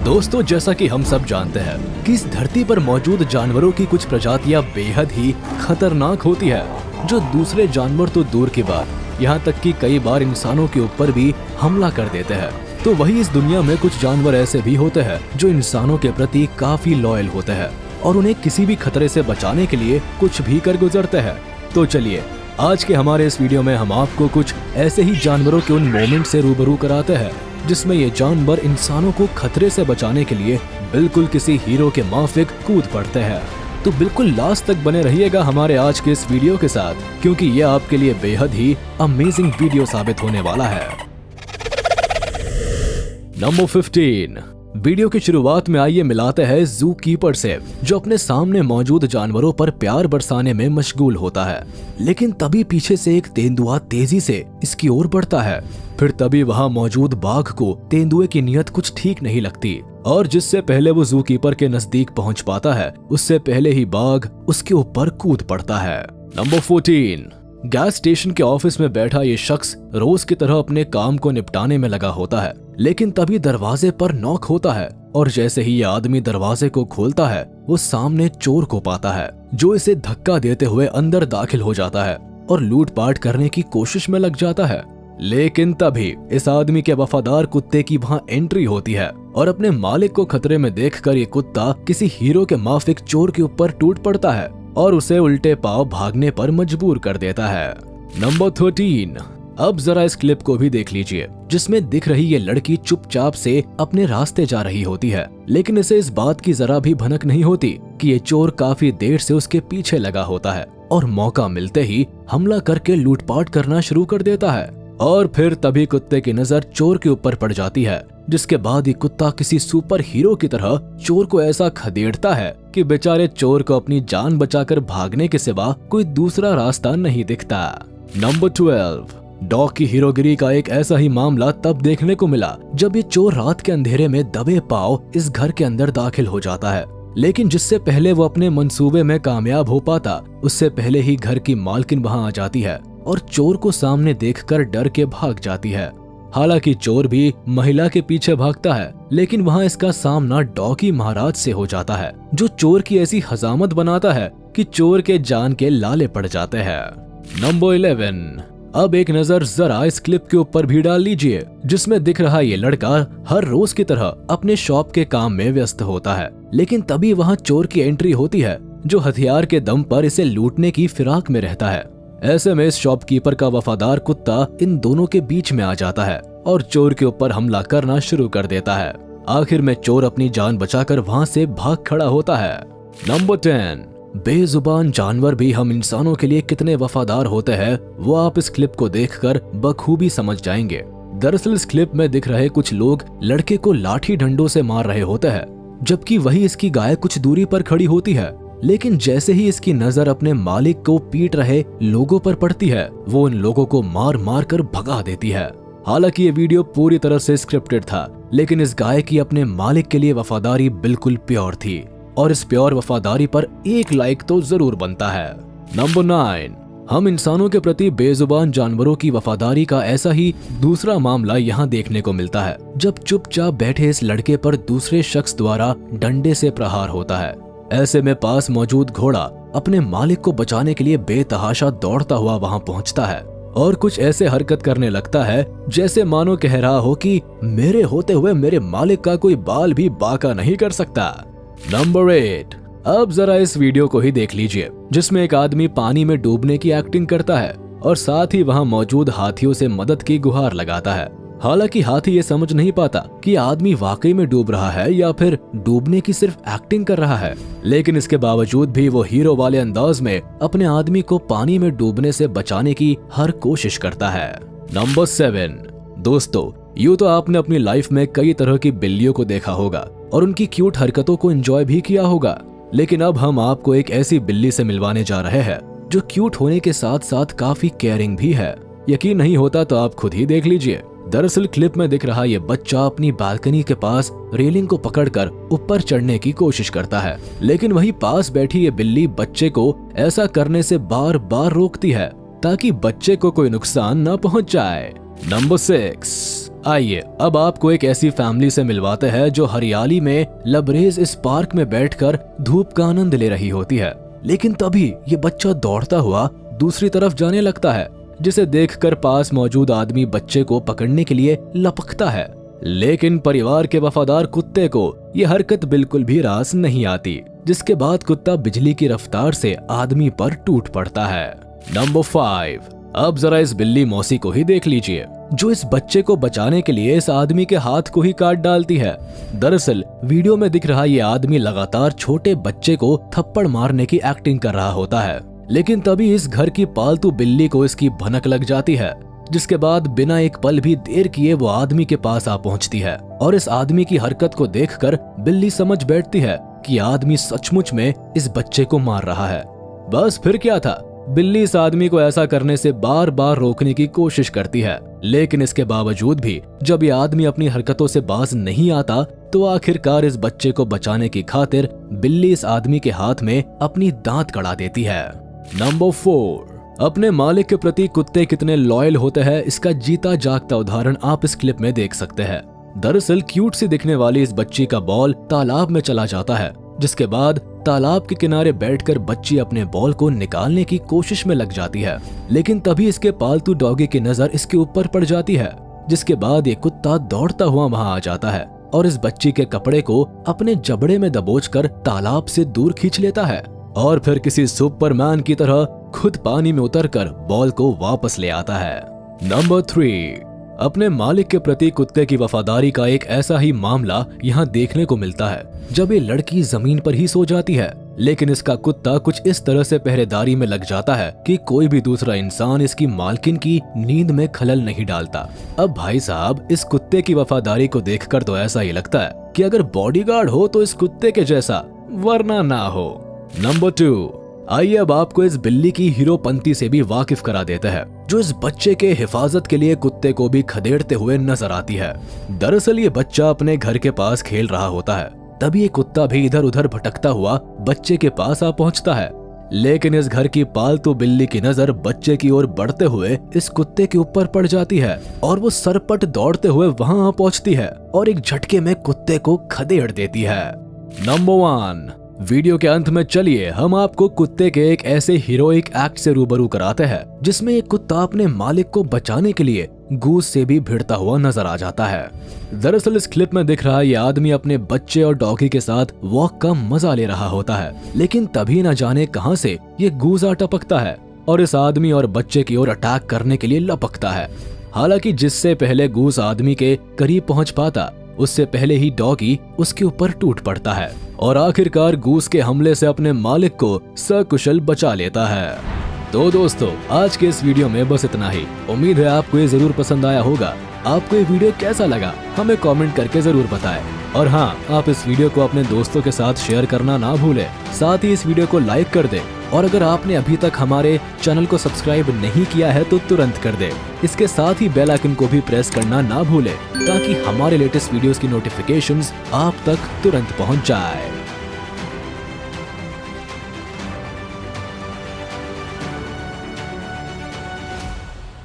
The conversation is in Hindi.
दोस्तों, जैसा कि हम सब जानते हैं कि इस धरती पर मौजूद जानवरों की कुछ प्रजातियां बेहद ही खतरनाक होती है, जो दूसरे जानवर तो दूर की बात, यहाँ तक कि कई बार इंसानों के ऊपर भी हमला कर देते हैं। तो वही इस दुनिया में कुछ जानवर ऐसे भी होते हैं जो इंसानों के प्रति काफी लॉयल होते हैं और उन्हें किसी भी खतरे से बचाने के लिए कुछ भी कर गुजरते हैं। तो चलिए, आज के हमारे इस वीडियो में हम आपको कुछ ऐसे ही जानवरों के उन मोमेंट से रूबरू कराते हैं जिसमें ये जानवर इंसानों को खतरे से बचाने के लिए बिल्कुल किसी हीरो के माफिक कूद पड़ते हैं। तो बिल्कुल लास्ट तक बने रहिएगा हमारे आज के इस वीडियो के साथ, क्योंकि ये आपके लिए बेहद ही अमेजिंग वीडियो साबित होने वाला है। नंबर 15। वीडियो की शुरुआत में आइए मिलाते हैं जू कीपर से, जो अपने सामने मौजूद जानवरों पर प्यार बरसाने में मशगूल होता है। लेकिन तभी पीछे से एक तेंदुआ तेजी से इसकी ओर बढ़ता है। फिर तभी वहां मौजूद बाघ को तेंदुए की नीयत कुछ ठीक नहीं लगती और जिससे पहले वो जू कीपर के नजदीक पहुंच पाता है, उससे पहले ही बाघ उसके ऊपर कूद पड़ता है। नंबर 14। गैस स्टेशन के ऑफिस में बैठा ये शख्स रोज की तरह अपने काम को निपटाने में लगा होता है, लेकिन तभी दरवाजे पर नॉक होता है और जैसे ही ये आदमी दरवाजे को खोलता है, वो सामने चोर को पाता है, जो इसे धक्का देते हुए अंदर दाखिल हो जाता है और लूटपाट करने की कोशिश में लग जाता है। लेकिन तभी इस आदमी के वफादार कुत्ते की वहां एंट्री होती है और अपने मालिक को खतरे में देखकर ये कुत्ता किसी हीरो के माफिक चोर के ऊपर टूट पड़ता है और उसे उल्टे पांव भागने पर मजबूर कर देता है। नंबर 13। अब जरा इस क्लिप को भी देख लीजिए, जिसमें दिख रही ये लड़की चुपचाप से अपने रास्ते जा रही होती है, लेकिन इसे इस बात की जरा भी भनक नहीं होती कि ये चोर काफी देर से उसके पीछे लगा होता है और मौका मिलते ही हमला करके लूटपाट करना शुरू कर देता है। और फिर तभी कुत्ते की नजर चोर के ऊपर पड़ जाती है, जिसके बाद ये कुत्ता किसी सुपर हीरो की तरह चोर को ऐसा खदेड़ता है कि बेचारे चोर को अपनी जान बचाकर भागने के सिवा कोई दूसरा रास्ता नहीं दिखता। नंबर 12। डॉग की हीरोगिरी का एक ऐसा ही मामला तब देखने को मिला जब ये चोर रात के अंधेरे में दबे पांव इस घर के अंदर दाखिल हो जाता है, लेकिन जिससे पहले वो अपने मंसूबे में कामयाब हो पाता, उससे पहले ही घर की मालकिन वहां आ जाती है और चोर को सामने देखकर डर के भाग जाती है। हालांकि चोर भी महिला के पीछे भागता है, लेकिन वहां इसका सामना डॉगी महाराज से हो जाता है, जो चोर की ऐसी हजामत बनाता है कि चोर के जान के लाले पड़ जाते हैं। नंबर 11। अब एक नजर जरा इस क्लिप के ऊपर भी डाल लीजिए, जिसमें दिख रहा ये लड़का हर रोज की तरह अपने शॉप के काम में व्यस्त होता है, लेकिन तभी वहां चोर की एंट्री होती है, जो हथियार के दम पर इसे लूटने की फिराक में रहता है। ऐसे में इस शॉपकीपर का वफादार कुत्ता इन दोनों के बीच में आ जाता है और चोर के ऊपर हमला करना शुरू कर देता है। आखिर में चोर अपनी जान बचाकर वहां से भाग खड़ा होता है। नंबर 10। बेजुबान जानवर भी हम इंसानों के लिए कितने वफादार होते हैं, वो आप इस क्लिप को देखकर बखूबी समझ जाएंगे। दरअसल इस क्लिप में दिख रहे कुछ लोग लड़के को लाठी डंडों से मार रहे होते हैं, जबकि वही इसकी गाय कुछ दूरी पर खड़ी होती है। लेकिन जैसे ही इसकी नजर अपने मालिक को पीट रहे लोगों पर पड़ती है, वो उन लोगों को मार मार कर भगा देती है। हालांकि ये वीडियो पूरी तरह से स्क्रिप्टेड था, लेकिन इस गाय की अपने मालिक के लिए वफादारी बिल्कुल प्योर थी और इस प्योर वफादारी पर एक लाइक तो जरूर बनता है। नंबर 9। हम इंसानों के प्रति बेजुबान जानवरों की वफादारी का ऐसा ही दूसरा मामला यहाँ देखने को मिलता है, जब चुपचाप बैठे इस लड़के पर दूसरे शख्स द्वारा डंडे से प्रहार होता है। ऐसे में पास मौजूद घोड़ा अपने मालिक को बचाने के लिए बेतहाशा दौड़ता हुआ वहां पहुंचता है और कुछ ऐसे हरकत करने लगता है जैसे मानो कह रहा हो कि मेरे होते हुए मेरे मालिक का कोई बाल भी बाका नहीं कर सकता। नंबर 8। अब जरा इस वीडियो को ही देख लीजिए, जिसमें एक आदमी पानी में डूबने की एक्टिंग करता है और साथ ही वहां मौजूद हाथियों से मदद की गुहार लगाता है। हालांकि हाथी ये समझ नहीं पाता कि आदमी वाकई में डूब रहा है या फिर डूबने की सिर्फ एक्टिंग कर रहा है, लेकिन इसके बावजूद भी वो हीरो वाले अंदाज में अपने आदमी को पानी में डूबने से बचाने की हर कोशिश करता है। नंबर 7। दोस्तों, यूं तो आपने अपनी लाइफ में कई तरह की बिल्लियों को देखा होगा और उनकी क्यूट हरकतों को एंजॉय भी किया होगा, लेकिन अब हम आपको एक ऐसी बिल्ली से मिलवाने जा रहे हैं जो क्यूट होने के साथ साथ काफी केयरिंग भी है। यकीन नहीं होता तो आप खुद ही देख लीजिए। दरअसल क्लिप में दिख रहा ये बच्चा अपनी बालकनी के पास रेलिंग को पकड़कर ऊपर चढ़ने की कोशिश करता है, लेकिन वहीं पास बैठी ये बिल्ली बच्चे को ऐसा करने से बार बार रोकती है ताकि बच्चे को कोई नुकसान न पहुंच जाए। नंबर 6। आइए अब आपको एक ऐसी फैमिली से मिलवाते हैं जो हरियाली में लबरेज इस पार्क में बैठकर धूप का आनंद ले रही होती है। लेकिन तभी ये बच्चा दौड़ता हुआ दूसरी तरफ जाने लगता है, जिसे देखकर पास मौजूद आदमी बच्चे को पकड़ने के लिए लपकता है। लेकिन परिवार के वफादार कुत्ते को ये हरकत बिल्कुल भी रास नहीं आती, जिसके बाद कुत्ता बिजली की रफ्तार से आदमी पर टूट पड़ता है। नंबर 5। अब जरा इस बिल्ली मौसी को ही देख लीजिए, जो इस बच्चे को बचाने के लिए इस आदमी के हाथ को ही काट डालती है। दरअसल वीडियो में दिख रहा ये आदमी लगातार छोटे बच्चे को थप्पड़ मारने की एक्टिंग कर रहा होता है, लेकिन तभी इस घर की पालतू बिल्ली को इसकी भनक लग जाती है, जिसके बाद बिना एक पल भी देर किए वो आदमी के पास आ पहुंचती है। और इस आदमी की हरकत को देखकर बिल्ली समझ बैठती है कि आदमी सचमुच में इस बच्चे को मार रहा है। बस फिर क्या था, बिल्ली इस आदमी को ऐसा करने से बार बार रोकने की कोशिश करती है, लेकिन इसके बावजूद भी जब ये आदमी अपनी हरकतों से बाज नहीं आता तो आखिरकार इस बच्चे को बचाने की खातिर बिल्ली इस आदमी के हाथ में अपनी दांत कड़ा देती है। नंबर 4। अपने मालिक के प्रति कुत्ते कितने लॉयल होते हैं, इसका जीता जागता उदाहरण आप इस क्लिप में देख सकते हैं। दरअसल क्यूट सी दिखने वाली इस बच्ची का बॉल तालाब में चला जाता है, जिसके बाद तालाब के किनारे बैठकर बच्ची अपने बॉल को निकालने की कोशिश में लग जाती है, लेकिन तभी इसके पालतू डॉगी की नजर इसके ऊपर पड़ जाती है, जिसके बाद ये कुत्ता दौड़ता हुआ वहां आ जाता है और इस बच्ची के कपड़े को अपने जबड़े में दबोचकर तालाब से दूर खींच लेता है और फिर किसी सुपरमैन की तरह खुद पानी में उतरकर बॉल को वापस ले आता है। नंबर 3। अपने मालिक के प्रति कुत्ते की वफादारी का एक ऐसा ही मामला यहाँ देखने को मिलता है, जब ये लड़की जमीन पर ही सो जाती है, लेकिन इसका कुत्ता कुछ इस तरह से पहरेदारी में लग जाता है कि कोई भी दूसरा इंसान इसकी मालकिन की नींद में खलल नहीं डालता। अब भाई साहब, इस कुत्ते की वफादारी को देखकर तो ऐसा ही लगता है कि अगर बॉडीगार्ड हो तो इस कुत्ते के जैसा, वरना ना हो। नंबर 2। आइए अब आपको इस बिल्ली की हीरोपंती से भी वाकिफ करा देते हैं, जो इस बच्चे के हिफाजत के लिए कुत्ते को भी खदेड़ते हुए नजर आती है। दरअसल ये बच्चा अपने घर के पास खेल रहा होता है, तभी ये कुत्ता भी इधर उधर भटकता हुआ बच्चे के पास आ पहुंचता है, लेकिन इस घर की पालतू बिल्ली की नजर बच्चे की ओर बढ़ते हुए इस कुत्ते के ऊपर पड़ जाती है और वो सरपट दौड़ते हुए वहां आ पहुंचती है और एक झटके में कुत्ते को खदेड़ देती है। नंबर 1। वीडियो के अंत में चलिए हम आपको कुत्ते के एक ऐसे हीरोइक एक्ट से रूबरू कराते हैं, जिसमें एक कुत्ता अपने मालिक को बचाने के लिए गूस से भी भिड़ता हुआ नजर आ जाता है। दरअसल इस क्लिप में दिख रहा ये आदमी अपने बच्चे और डॉगी के साथ वॉक का मजा ले रहा होता है, लेकिन तभी न जाने कहां से ये गूस आ टपकता है और इस आदमी और बच्चे की ओर अटैक करने के लिए लपकता है। हालांकि जिससे पहले गूस आदमी के करीब पहुंच पाता, उससे पहले ही डॉगी उसके ऊपर टूट पड़ता है और आखिरकार गूस के हमले से अपने मालिक को सकुशल बचा लेता है। तो दोस्तों, आज के इस वीडियो में बस इतना ही। उम्मीद है आपको ये जरूर पसंद आया होगा। आपको ये वीडियो कैसा लगा हमें कमेंट करके जरूर बताएं। और हाँ, आप इस वीडियो को अपने दोस्तों के साथ शेयर करना ना भूलें। साथ ही इस वीडियो को लाइक कर दें और अगर आपने अभी तक हमारे चैनल को सब्सक्राइब नहीं किया है तो तुरंत कर दें। इसके साथ ही बेल आइकन को भी प्रेस करना ना भूलें, ताकि हमारे लेटेस्ट वीडियोस की नोटिफिकेशंस आप तक तुरंत पहुंच जाए।